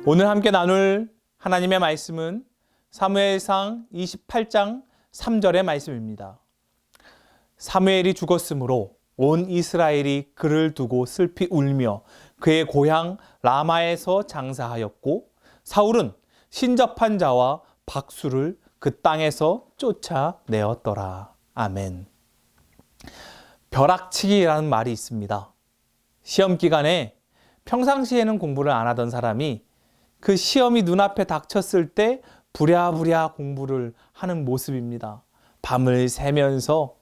오늘 함께 나눌 하나님의 말씀은 사무엘상 28장 3절의 말씀입니다. 사무엘이 죽었으므로 온 이스라엘이 그를 두고 슬피 울며 그의 고향 라마에서 장사하였고 사울은 신접한 자와 박수를 그 땅에서 쫓아내었더라. 아멘. 벼락치기라는 말이 있습니다. 시험 기간에 평상시에는 공부를 안 하던 사람이 그 시험이 눈앞에 닥쳤을 때 부랴부랴 공부를 하는 모습입니다. 밤을 새면서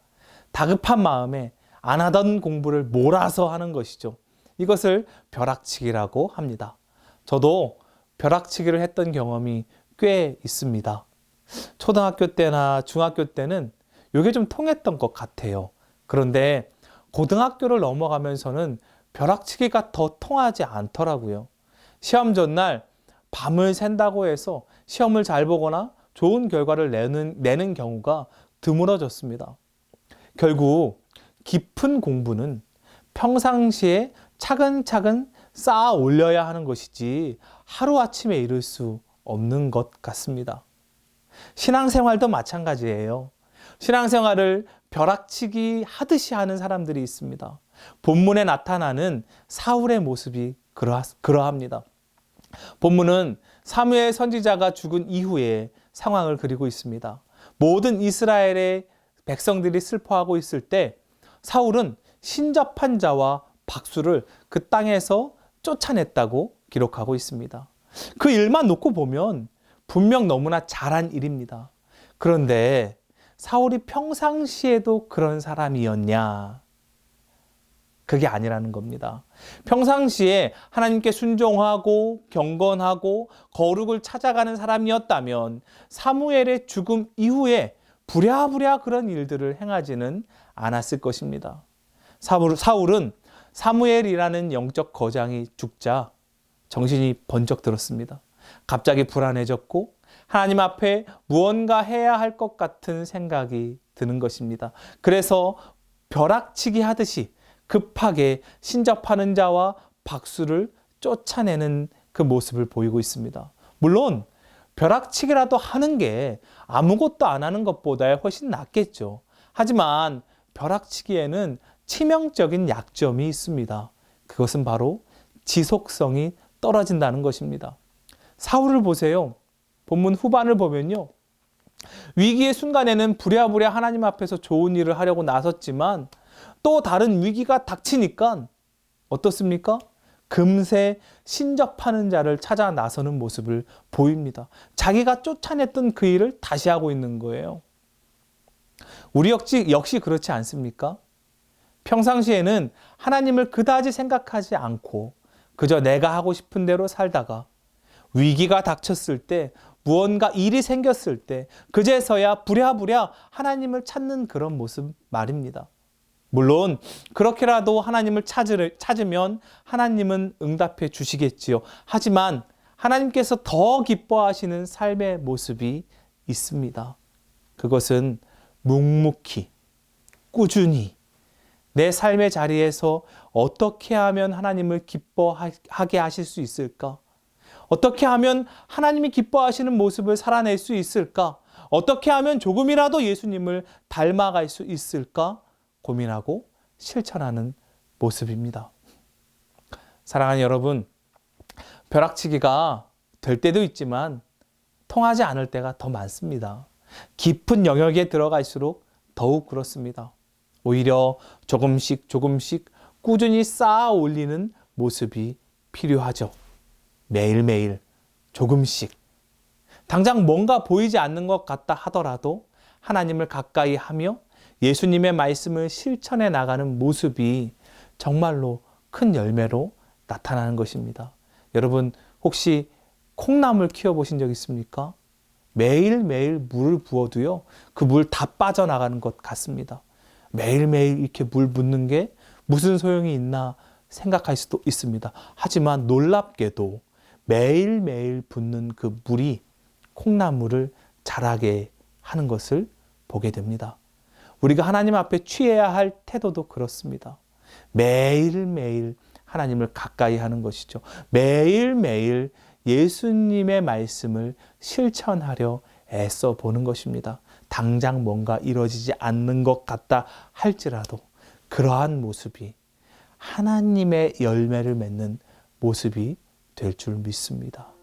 다급한 마음에 안 하던 공부를 몰아서 하는 것이죠. 이것을 벼락치기라고 합니다. 저도 벼락치기를 했던 경험이 꽤 있습니다. 초등학교 때나 중학교 때는 이게 좀 통했던 것 같아요. 그런데 고등학교를 넘어가면서는 벼락치기가 더 통하지 않더라고요. 시험 전날 밤을 샌다고 해서 시험을 잘 보거나 좋은 결과를 내는 경우가 드물어졌습니다. 결국 깊은 공부는 평상시에 차근차근 쌓아 올려야 하는 것이지 하루아침에 이룰 수 없는 것 같습니다. 신앙생활도 마찬가지예요. 신앙생활을 벼락치기 하듯이 하는 사람들이 있습니다. 본문에 나타나는 사울의 모습이 그러합니다. 본문은 사무엘 선지자가 죽은 이후의 상황을 그리고 있습니다. 모든 이스라엘의 백성들이 슬퍼하고 있을 때 사울은 신접한 자와 박수를 그 땅에서 쫓아냈다고 기록하고 있습니다. 그 일만 놓고 보면 분명 너무나 잘한 일입니다. 그런데 사울이 평상시에도 그런 사람이었냐? 그게 아니라는 겁니다. 평상시에 하나님께 순종하고 경건하고 거룩을 찾아가는 사람이었다면 사무엘의 죽음 이후에 부랴부랴 그런 일들을 행하지는 않았을 것입니다. 사울은 사무엘이라는 영적 거장이 죽자 정신이 번쩍 들었습니다. 갑자기 불안해졌고 하나님 앞에 무언가 해야 할 것 같은 생각이 드는 것입니다. 그래서 벼락치기 하듯이 급하게 신접하는 자와 박수를 쫓아내는 그 모습을 보이고 있습니다. 물론 벼락치기라도 하는 게 아무것도 안 하는 것보다 훨씬 낫겠죠. 하지만 벼락치기에는 치명적인 약점이 있습니다. 그것은 바로 지속성이 떨어진다는 것입니다. 사울을 보세요. 본문 후반을 보면요. 위기의 순간에는 부랴부랴 하나님 앞에서 좋은 일을 하려고 나섰지만 또 다른 위기가 닥치니까 어떻습니까? 금세 신접하는 자를 찾아 나서는 모습을 보입니다. 자기가 쫓아냈던 그 일을 다시 하고 있는 거예요. 우리 역시 그렇지 않습니까? 평상시에는 하나님을 그다지 생각하지 않고 그저 내가 하고 싶은 대로 살다가 위기가 닥쳤을 때 무언가 일이 생겼을 때 그제서야 부랴부랴 하나님을 찾는 그런 모습 말입니다. 물론 그렇게라도 하나님을 찾으면 하나님은 응답해 주시겠지요. 하지만 하나님께서 더 기뻐하시는 삶의 모습이 있습니다. 그것은 묵묵히 꾸준히 내 삶의 자리에서 어떻게 하면 하나님을 기뻐하게 하실 수 있을까? 어떻게 하면 하나님이 기뻐하시는 모습을 살아낼 수 있을까? 어떻게 하면 조금이라도 예수님을 닮아갈 수 있을까? 고민하고 실천하는 모습입니다. 사랑하는 여러분, 벼락치기가 될 때도 있지만 통하지 않을 때가 더 많습니다. 깊은 영역에 들어갈수록 더욱 그렇습니다. 오히려 조금씩 꾸준히 쌓아 올리는 모습이 필요하죠. 매일매일 조금씩. 당장 뭔가 보이지 않는 것 같다 하더라도 하나님을 가까이 하며 예수님의 말씀을 실천해 나가는 모습이 정말로 큰 열매로 나타나는 것입니다. 여러분 혹시 콩나물 키워보신 적 있습니까? 매일매일 물을 부어도요, 그 물 다 빠져나가는 것 같습니다. 매일매일 이렇게 물 붓는 게 무슨 소용이 있나 생각할 수도 있습니다. 하지만 놀랍게도 매일매일 붓는 그 물이 콩나물을 자라게 하는 것을 보게 됩니다. 우리가 하나님 앞에 취해야 할 태도도 그렇습니다. 매일매일 하나님을 가까이 하는 것이죠. 매일매일 예수님의 말씀을 실천하려 애써 보는 것입니다. 당장 뭔가 이루어지지 않는 것 같다 할지라도 그러한 모습이 하나님의 열매를 맺는 모습이 될 줄 믿습니다.